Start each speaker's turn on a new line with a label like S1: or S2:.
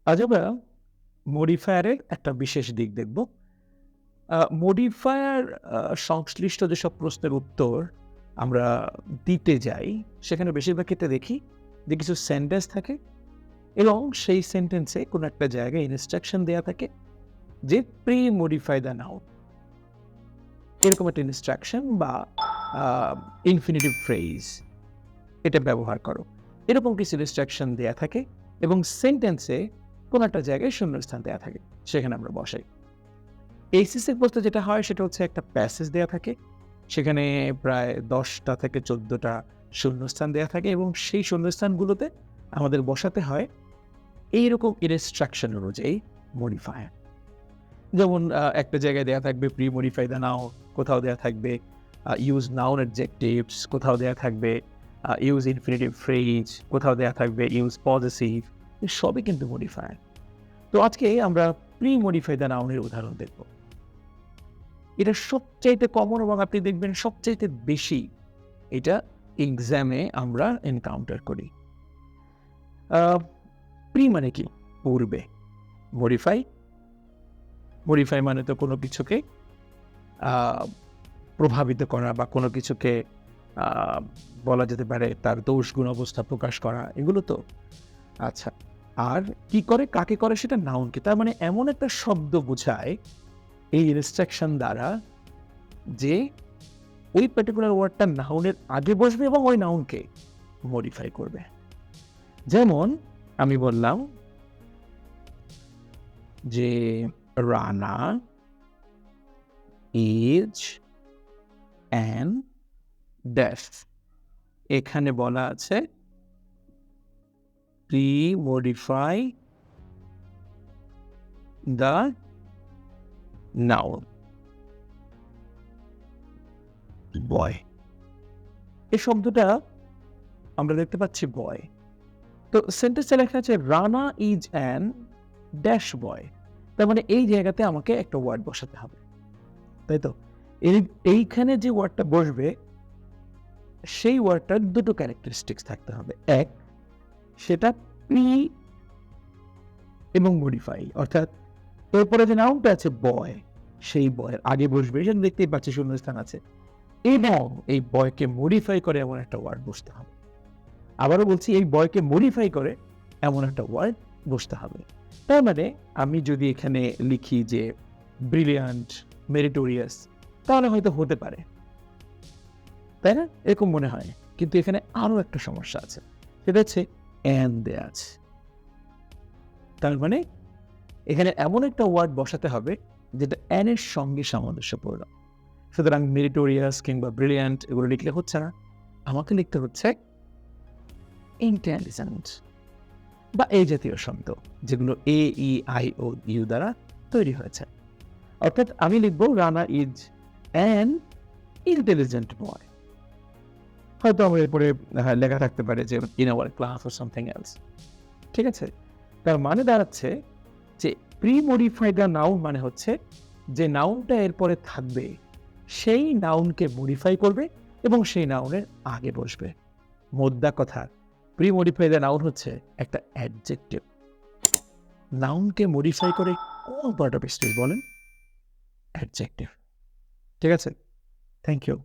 S1: আজ আমরা মডিফায়ারের একটা বিশেষ দিক দেখব। মডিফায়ার সংশ্লিষ্ট যেসব প্রশ্নের উত্তর আমরা দিতে যাই, সেখানে বেশিরভাগ ক্ষেত্রে দেখি যে কিছু সেন্টেন্স থাকে এবং সেই সেন্টেন্সে কোনো একটা জায়গায় ইনস্ট্রাকশন দেয়া থাকে যে প্রি-মডিফাই দ্য নাউন। এরকম একটা ইনস্ট্রাকশন বা ইনফিনিটিভ ফ্রেজ এটা ব্যবহার করো। এরকম কিছু ইনস্ট্রাকশন দেয়া থাকে এবং সেন্টেন্সে কোনো একটা জায়গায় শূন্যস্থান দেয়া থাকে। সেখানে আমরা বসাই। এইচএসসির প্রশ্নে যেটা হয় সেটা হচ্ছে একটা প্যাসেজ দেয়া থাকে। সেখানে প্রায় ১০টা থেকে ১৪টা শূন্যস্থান দেয়া থাকে এবং সেই শূন্যস্থানগুলোতে আমাদের বসাতে হয় এইরকম ইনস্ট্রাকশন অনুযায়ী মডিফায়ার। যেমন একটা জায়গায় দেয়া থাকবে প্রি-মডিফাই দ্য নাউন, কোথাও দেয়া থাকবে ইউজ নাউন অ্যাডজেক্টিভস, কোথাও দেয়া থাকবে ইউজ ইনফিনিটিভ ফ্রেজ, কোথাও দেয়া থাকবে ইউজ পজেসিভ। সবই কিন্তু মডিফায়ার। তো আজকে আমরা প্রি-মডিফাই দ্য নাউনের উদাহরণ দেখব। এটা সবচাইতে কমন এবং আপনি দেখবেন সবচাইতে বেশি এটা এক্সামে আমরা এনকাউন্টার করি। প্রি মানে কি? পূর্বে। মডিফাই মানে তো কোনো কিছুকে আ প্রভাবিত করা বা কোনো কিছুকে আ বলা যেতে পারে তার দোষ গুণ অবস্থা প্রকাশ করা, এগুলো তো? আচ্ছা। আর কি করে, কাকে করে সেটা নাউনকে। তার মানে এমন একটা শব্দ বোঝায় এই ইনস্ট্রাকশন দ্বারা যে ওই পার্টিকুলার ওয়ার্ডটা নাউনের আগে বসবে এবং ওই নাউনকে মডিফাই করবে। যেমন আমি বললাম যে রানা ইজ অ্যান ড্যাশ। এখানে বলা আছে প্রি-মডিফাই দ্য নাউন বয়। এই শব্দটা আমরা দেখতে পাচ্ছি বয়। তো সেন্টেন্সে লেখা আছে রানা ইজ অ্যান ড্যাশ বয়। তার মানে এই জায়গাতে আমাকে একটা ওয়ার্ড বসাতে হবে, তাই তো? এইখানে যে ওয়ার্ডটা বসবে সেই ওয়ার্ডটার দুটো ক্যারেক্টারিস্টিক্স থাকতে হবে। এক, সেটা প্রি এবং মডিফাই, অর্থাৎ এরপরে যে নাউনটা আছে বয়, সেই বয়ের আগে বসবে, সেটা দেখতেই পাচ্ছি শূন্যস্থান আছে, এবং এই বয়কে মডিফাই করে এমন একটা ওয়ার্ড বসতে হবে। আবারও বলছি, এই বয়কে মডিফাই করে এমন একটা ওয়ার্ড বসতে হবে। তার মানে আমি যদি এখানে লিখি যে ব্রিলিয়ান্ট, মেরিটোরিয়াস, তাহলে হয়তো হতে পারে, তাই না? এরকম মনে হয়। কিন্তু এখানে আরো একটা সমস্যা আছে, সেটা হচ্ছে অ্যান দেয়া আছে। তার মানে এখানে এমন একটা ওয়ার্ড বসাতে হবে যেটা অ্যান এর সঙ্গে সামঞ্জস্যপূর্ণ। সুতরাং মেরিটোরিয়াস কিংবা ব্রিলিয়ান্ট এগুলো লিখলে হচ্ছে না, আমাকে লিখতে হচ্ছে ইন্টেলিজেন্ট বা এই জাতীয় শব্দ, যেগুলো এ, ই, আই, ও, ইউ দ্বারা তৈরি হয়েছে। অর্থাৎ আমি লিখব রানা ইজ অ্যান ইন্টেলিজেন্ট বয়। হয়তো আমার এরপরে লেখা থাকতে পারে যে in our class or something else. ঠিক আছে? তার মানে দাঁড়াচ্ছে যে প্রি-মডিফাই দ্য নাউন মানে হচ্ছে যে নাউনটা এরপরে থাকবে সেই নাউনকে মডিফাই করবে এবং সেই নাউনের আগে বসবে। মোদ্দা কথা, প্রি-মডিফাই দ্য নাউন হচ্ছে একটা অ্যাডজেক্টিভ। নাউনকে মডিফাই করে কোন পার্ট অফ স্পিচ বলেন? অ্যাডজেক্টিভ। ঠিক আছে? Thank you.